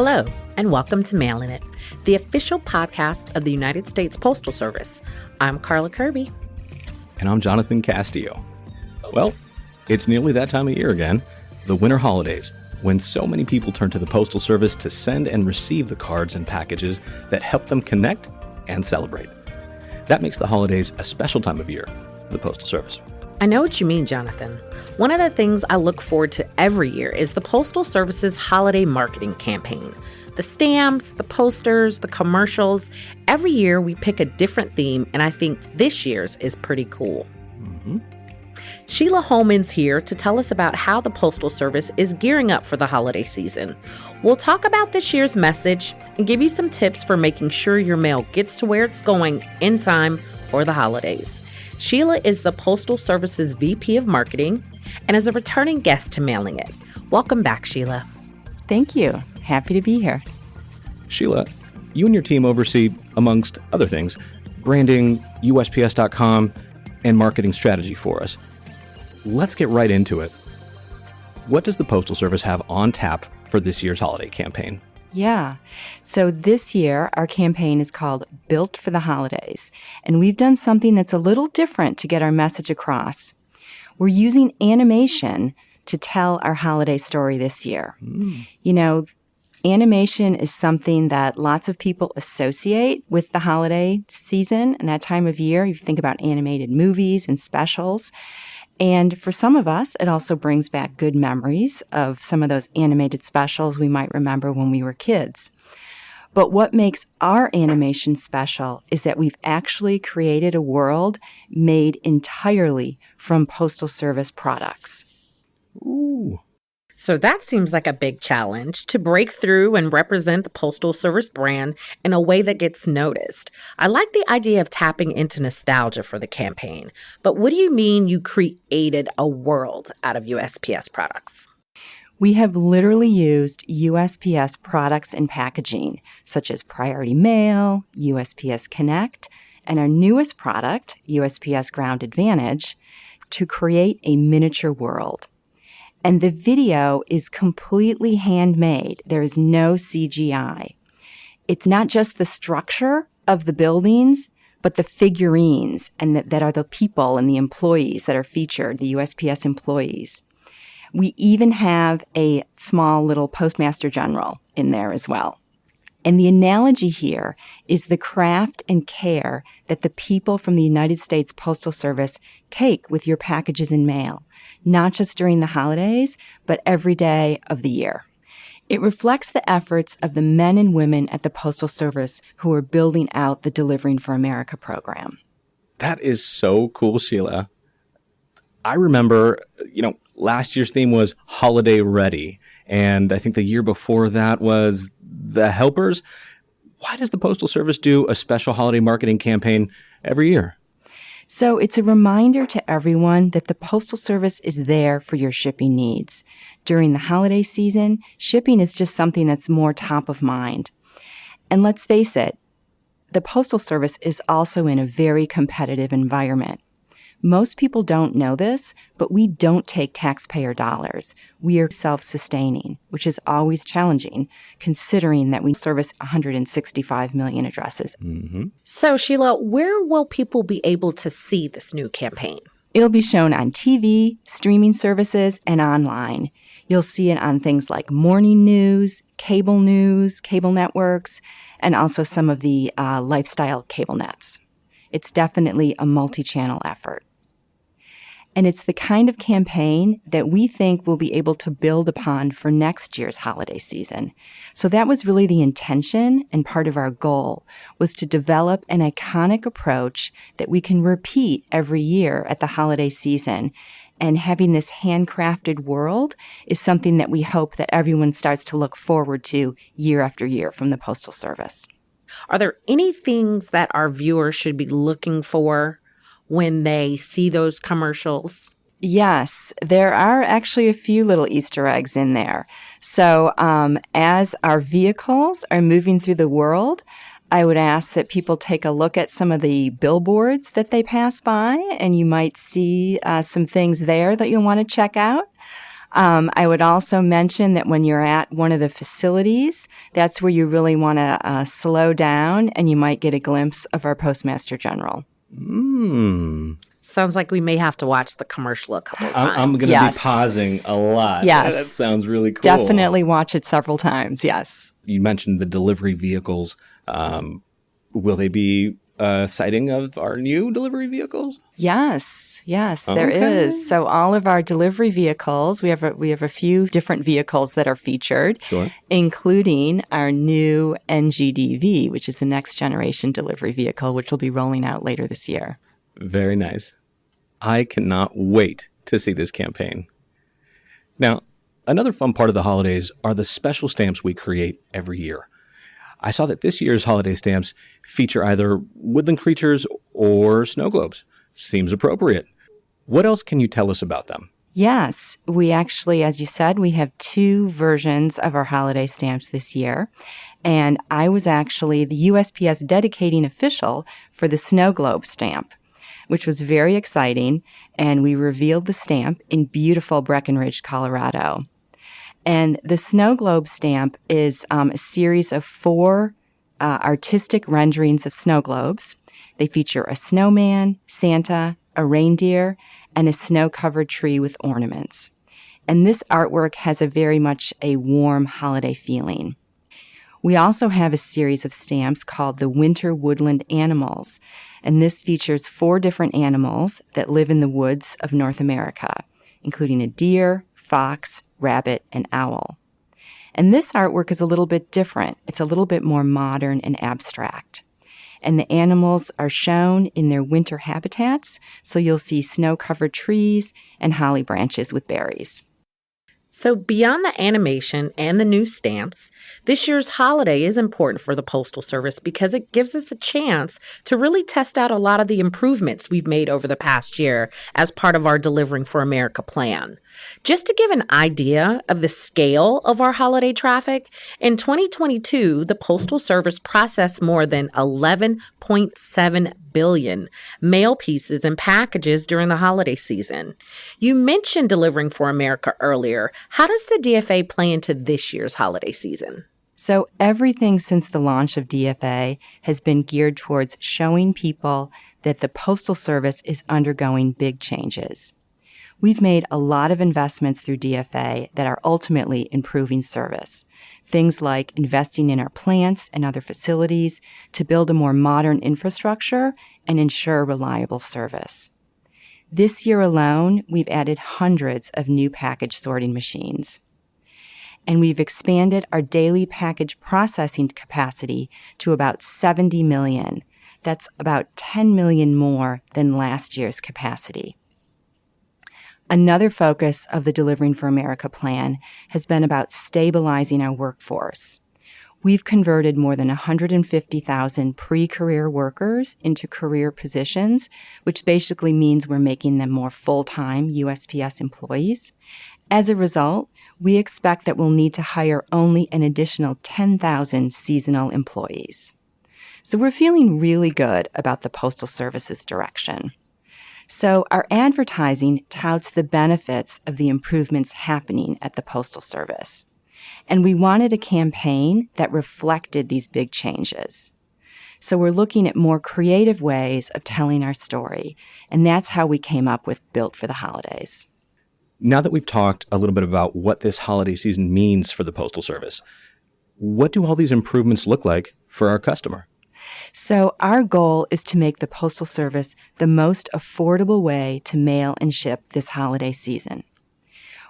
Hello, and welcome to Mailing It, the official podcast of the United States Postal Service. I'm Carla Kirby. And I'm Jonathan Castillo. Well, it's nearly that time of year again, the winter holidays, when so many people turn to the Postal Service to send and receive the cards and packages that help them connect and celebrate. That makes the holidays a special time of year for the Postal Service. I know what you mean, Jonathan. One of the things I look forward to every year is the Postal Service's holiday marketing campaign. The stamps, the posters, the commercials. Every year we pick a different theme, and I think this year's is pretty cool. Mm-hmm. Sheila Holman's here to tell us about how the Postal Service is gearing up for the holiday season. We'll talk about this year's message and give you some tips for making sure your mail gets to where it's going in time for the holidays. Sheila is the Postal Service's VP of Marketing and is a returning guest to Mailing It. Welcome back, Sheila. Thank you. Happy to be here. Sheila, you and your team oversee, amongst other things, branding, USPS.com, and marketing strategy for us. Let's get right into it. What does the Postal Service have on tap for this year's holiday campaign? Yeah. So this year, our campaign is called Built for the Holidays, and we've done something that's a little different to get our message across. We're using animation to tell our holiday story this year. You know, animation is something that lots of people associate with the holiday season and that time of year. You think about animated movies and specials. And for some of us, it also brings back good memories of some of those animated specials we might remember when we were kids. But what makes our animation special is that we've actually created a world made entirely from Postal Service products. Ooh. So that seems like a big challenge to break through and represent the Postal Service brand in a way that gets noticed. I like the idea of tapping into nostalgia for the campaign, but what do you mean you created a world out of USPS products? We have literally used USPS products and packaging, such as Priority Mail, USPS Connect, and our newest product, USPS Ground Advantage, to create a miniature world. And the video is completely handmade. There is no CGI. It's not just the structure of the buildings, but the figurines and that are the people and the employees that are featured, the USPS employees. We even have a small little Postmaster General in there as well. And the analogy here is the craft and care that the people from the United States Postal Service take with your packages and mail, not just during the holidays, but every day of the year. It reflects the efforts of the men and women at the Postal Service who are building out the Delivering for America program. That is so cool, Sheila. I remember, last year's theme was Holiday Ready, and I think the year before that was The Helpers. Why does the Postal Service do a special holiday marketing campaign every year? So it's a reminder to everyone that the Postal Service is there for your shipping needs. During the holiday season, shipping is just something that's more top of mind. And let's face it, the Postal Service is also in a very competitive environment. Most people don't know this, but we don't take taxpayer dollars. We are self-sustaining, which is always challenging, considering that we service 165 million addresses. Mm-hmm. So, Sheila, where will people be able to see this new campaign? It'll be shown on TV, streaming services, and online. You'll see it on things like morning news, cable networks, and also some of the lifestyle cable nets. It's definitely a multi-channel effort. And it's the kind of campaign that we think we'll be able to build upon for next year's holiday season. So that was really the intention, and part of our goal was to develop an iconic approach that we can repeat every year at the holiday season. And having this handcrafted world is something that we hope that everyone starts to look forward to year after year from the Postal Service. Are there any things that our viewers should be looking for when they see those commercials? Yes, there are actually a few little Easter eggs in there. So as our vehicles are moving through the world, I would ask that people take a look at some of the billboards that they pass by, and you might see some things there that you'll want to check out. I would also mention that when you're at one of the facilities, that's where you really want to slow down, and you might get a glimpse of our Postmaster General. Sounds like we may have to watch the commercial a couple of times. I'm going to be pausing a lot. Yes. That sounds really cool. Definitely watch it several times, yes. You mentioned the delivery vehicles. Will they be sighting of our new delivery vehicles? Yes, there is. So all of our delivery vehicles, we have a few different vehicles that are featured, including our new NGDV, which is the next generation delivery vehicle, which will be rolling out later this year. Very nice. I cannot wait to see this campaign. Now, another fun part of the holidays are the special stamps we create every year. I saw that this year's holiday stamps feature either woodland creatures or snow globes. Seems appropriate. What else can you tell us about them? Yes, we actually, as you said, we have 2 versions of our holiday stamps this year. And I was actually the USPS dedicating official for the snow globe stamp, which was very exciting. And we revealed the stamp in beautiful Breckenridge, Colorado. And the snow globe stamp is a series of 4 artistic renderings of snow globes. They feature a snowman, Santa, a reindeer, and a snow-covered tree with ornaments. And this artwork has a very much a warm holiday feeling. We also have a series of stamps called the Winter Woodland Animals, and this features 4 different animals that live in the woods of North America, including a deer, fox, rabbit, and owl. And this artwork is a little bit different. It's a little bit more modern and abstract. And the animals are shown in their winter habitats, so you'll see snow-covered trees and holly branches with berries. So beyond the animation and the new stamps, this year's holiday is important for the Postal Service because it gives us a chance to really test out a lot of the improvements we've made over the past year as part of our Delivering for America plan. Just to give an idea of the scale of our holiday traffic, in 2022, the Postal Service processed more than 11.7 billion mail pieces and packages during the holiday season. You mentioned Delivering for America earlier. How does the DFA play into this year's holiday season? So everything since the launch of DFA has been geared towards showing people that the Postal Service is undergoing big changes. We've made a lot of investments through DFA that are ultimately improving service. Things like investing in our plants and other facilities to build a more modern infrastructure and ensure reliable service. This year alone, we've added hundreds of new package sorting machines. And we've expanded our daily package processing capacity to about 70 million. That's about 10 million more than last year's capacity. Another focus of the Delivering for America plan has been about stabilizing our workforce. We've converted more than 150,000 pre-career workers into career positions, which basically means we're making them more full-time USPS employees. As a result, we expect that we'll need to hire only an additional 10,000 seasonal employees. So we're feeling really good about the Postal Service's direction. So our advertising touts the benefits of the improvements happening at the Postal Service. And we wanted a campaign that reflected these big changes. So we're looking at more creative ways of telling our story. And that's how we came up with Built for the Holidays. Now that we've talked a little bit about what this holiday season means for the Postal Service, what do all these improvements look like for our customer? So our goal is to make the Postal Service the most affordable way to mail and ship this holiday season.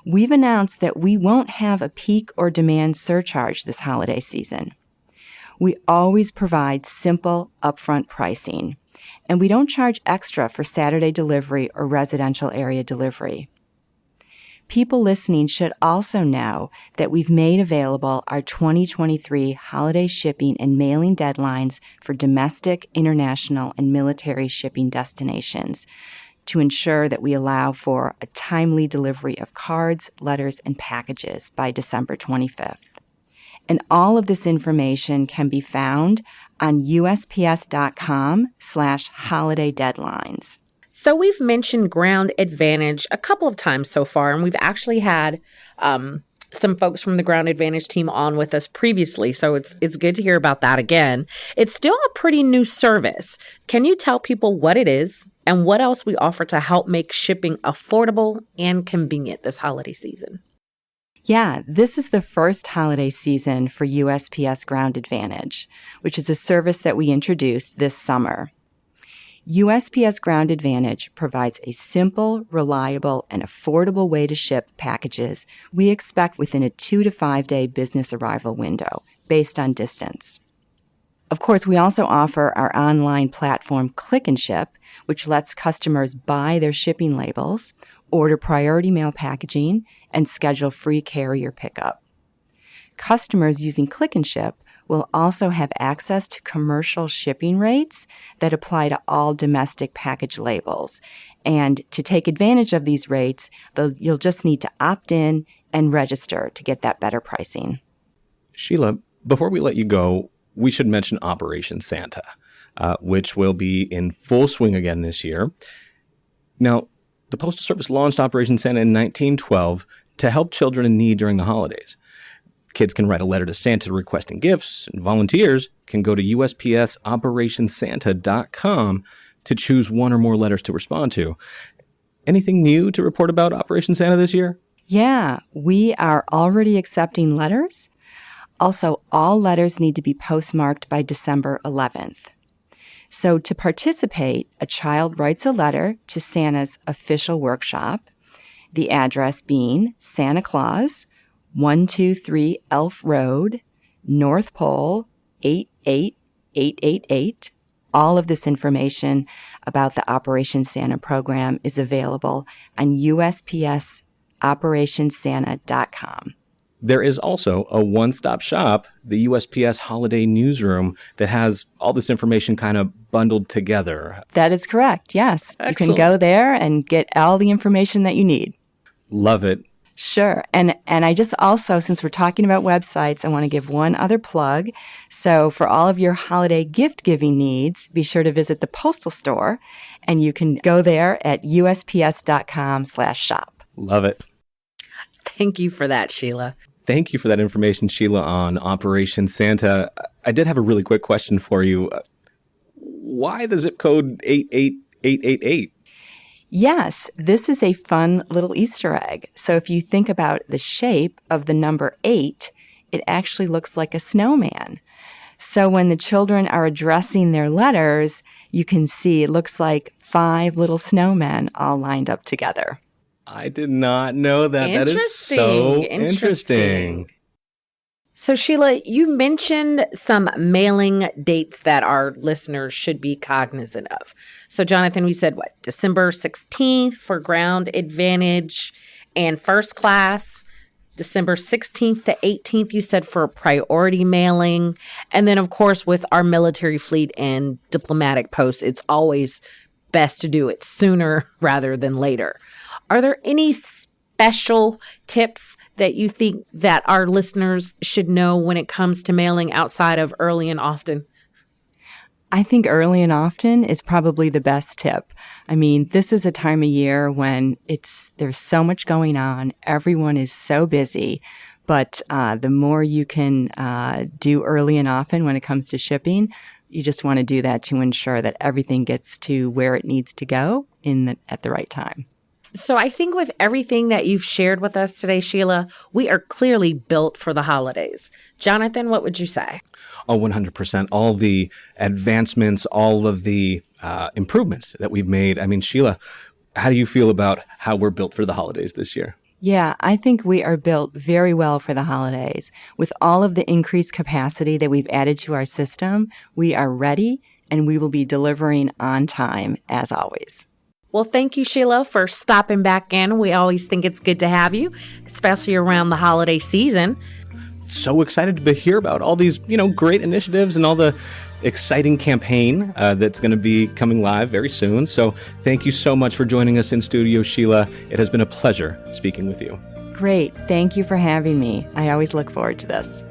We've announced that we won't have a peak or demand surcharge this holiday season. We always provide simple, upfront pricing, and we don't charge extra for Saturday delivery or residential area delivery. People listening should also know that we've made available our 2023 holiday shipping and mailing deadlines for domestic, international, and military shipping destinations to ensure that we allow for a timely delivery of cards, letters, and packages by December 25th. And all of this information can be found on USPS.com/holiday deadlines. So we've mentioned Ground Advantage a couple of times so far, and we've actually had some folks from the Ground Advantage team on with us previously, so it's good to hear about that again. It's still a pretty new service. Can you tell people what it is and what else we offer to help make shipping affordable and convenient this holiday season? Yeah, this is the first holiday season for USPS Ground Advantage, which is a service that we introduced this summer. USPS Ground Advantage provides a simple, reliable, and affordable way to ship packages we expect within a 2 to 5 day business arrival window based on distance. Of course, we also offer our online platform Click and Ship, which lets customers buy their shipping labels, order priority mail packaging, and schedule free carrier pickup. Customers using Click and Ship will also have access to commercial shipping rates that apply to all domestic package labels. And to take advantage of these rates, you'll just need to opt in and register to get that better pricing. Sheila, before we let you go, we should mention Operation Santa, which will be in full swing again this year. Now, the Postal Service launched Operation Santa in 1912 to help children in need during the holidays. Kids can write a letter to Santa requesting gifts, and volunteers can go to USPSOperationSanta.com to choose one or more letters to respond to. Anything new to report about Operation Santa this year? Yeah, we are already accepting letters. Also, all letters need to be postmarked by December 11th. So to participate, a child writes a letter to Santa's official workshop, the address being Santa Claus, 123 Elf Road, North Pole, 88888. All of this information about the Operation Santa program is available on USPSOperationSanta.com. There is also a one-stop shop, the USPS Holiday Newsroom, that has all this information kind of bundled together. That is correct, yes. Excellent. You can go there and get all the information that you need. Love it. Sure. And I just also, since we're talking about websites, I want to give one other plug. So for all of your holiday gift-giving needs, be sure to visit the Postal Store, and you can go there at usps.com/shop. Love it. Thank you for that, Sheila. Thank you for that information, Sheila, on Operation Santa. I did have a really quick question for you. Why the zip code 88888? Yes, this is a fun little Easter egg. So if you think about the shape of the number 8, it actually looks like a snowman. So when the children are addressing their letters, you can see it looks like 5 little snowmen all lined up together. I did not know that. That is so interesting. So, Sheila, you mentioned some mailing dates that our listeners should be cognizant of. So, Jonathan, we said, December 16th for Ground Advantage and First Class. December 16th to 18th, you said, for priority mailing. And then, of course, with our military fleet and diplomatic posts, it's always best to do it sooner rather than later. Are there any special tips that you think that our listeners should know when it comes to mailing outside of early and often? I think early and often is probably the best tip. I mean, this is a time of year when there's so much going on. Everyone is so busy. But the more you can do early and often when it comes to shipping, you just want to do that to ensure that everything gets to where it needs to go at the right time. So I think with everything that you've shared with us today, Sheila, we are clearly built for the holidays. Jonathan, what would you say? Oh, 100%. All the advancements, all of the improvements that we've made. I mean, Sheila, how do you feel about how we're built for the holidays this year? Yeah, I think we are built very well for the holidays. With all of the increased capacity that we've added to our system, we are ready and we will be delivering on time as always. Well, thank you, Sheila, for stopping back in. We always think it's good to have you, especially around the holiday season. So excited to hear about all these, great initiatives and all the exciting campaign that's going to be coming live very soon. So thank you so much for joining us in studio, Sheila. It has been a pleasure speaking with you. Great. Thank you for having me. I always look forward to this.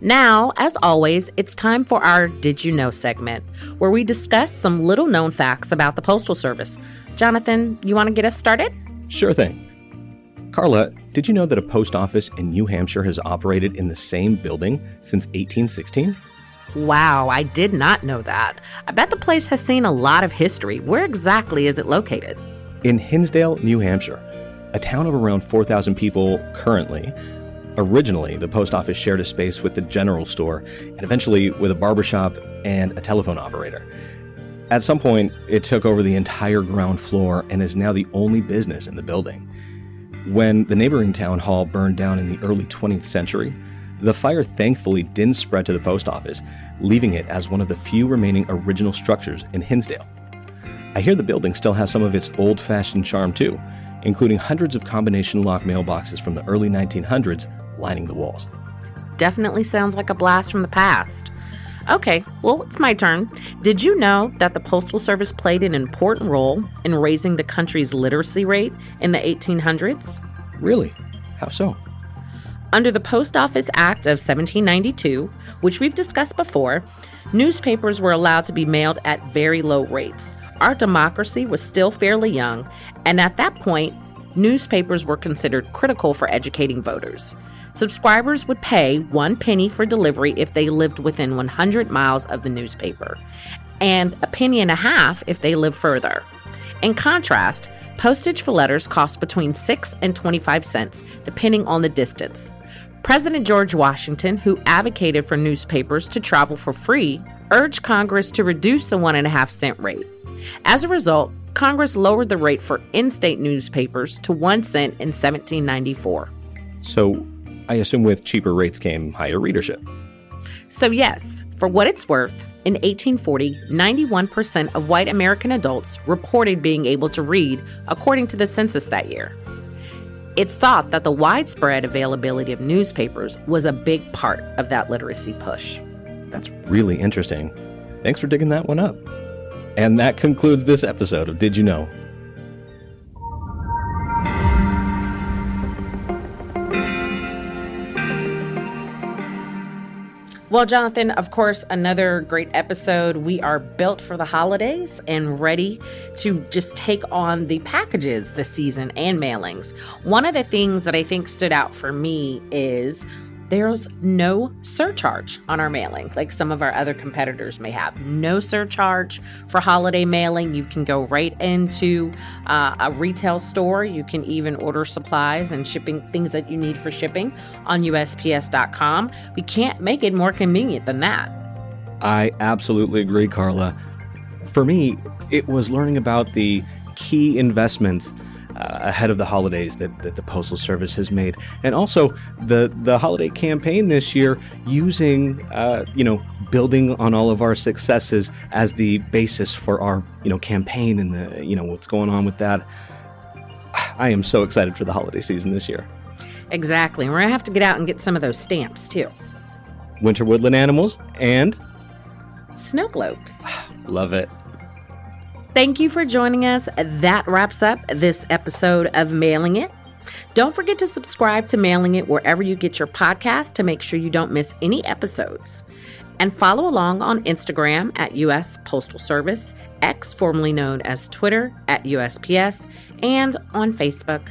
Now, as always, it's time for our Did You Know segment, where we discuss some little-known facts about the Postal Service. Jonathan, you want to get us started? Sure thing. Carla, did you know that a post office in New Hampshire has operated in the same building since 1816? Wow, I did not know that. I bet the place has seen a lot of history. Where exactly is it located? In Hinsdale, New Hampshire, a town of around 4,000 people currently. Originally, the post office shared a space with the general store and eventually with a barbershop and a telephone operator. At some point, it took over the entire ground floor and is now the only business in the building. When the neighboring town hall burned down in the early 20th century, the fire thankfully didn't spread to the post office, leaving it as one of the few remaining original structures in Hinsdale. I hear the building still has some of its old-fashioned charm too, including hundreds of combination lock mailboxes from the early 1900s lining the walls. Definitely sounds like a blast from the past. Okay, well, it's my turn. Did you know that the Postal Service played an important role in raising the country's literacy rate in the 1800s? Really? How so? Under the Post Office Act of 1792, which we've discussed before, newspapers were allowed to be mailed at very low rates. Our democracy was still fairly young, and at that point, newspapers were considered critical for educating voters. Subscribers would pay 1 penny for delivery if they lived within 100 miles of the newspaper, and 1.50 pennies if they lived further. In contrast, postage for letters cost between 6 and 25 cents, depending on the distance. President George Washington, who advocated for newspapers to travel for free, urged Congress to reduce the 1.5 cent rate. As a result, Congress lowered the rate for in-state newspapers to 1 cent in 1794. So, I assume with cheaper rates came higher readership. So yes, for what it's worth, in 1840, 91% of white American adults reported being able to read, according to the census that year. It's thought that the widespread availability of newspapers was a big part of that literacy push. That's really interesting. Thanks for digging that one up. And that concludes this episode of Did You Know? Well, Jonathan, of course, another great episode. We are built for the holidays and ready to just take on the packages this season and mailings. One of the things that I think stood out for me is there's no surcharge on our mailing, like some of our other competitors may have. No surcharge for holiday mailing. You can go right into a retail store. You can even order supplies and shipping things that you need for shipping on USPS.com. We can't make it more convenient than that. I absolutely agree, Carla. For me, it was learning about the key investments ahead of the holidays that the Postal Service has made. And also the holiday campaign this year using, building on all of our successes as the basis for our, campaign and what's going on with that. I am so excited for the holiday season this year. Exactly. We're going to have to get out and get some of those stamps too. Winter woodland animals and snow globes. Love it. Thank you for joining us. That wraps up this episode of Mailing It. Don't forget to subscribe to Mailing It wherever you get your podcast to make sure you don't miss any episodes. And follow along on Instagram at US Postal Service, X formerly known as Twitter at USPS, and on Facebook.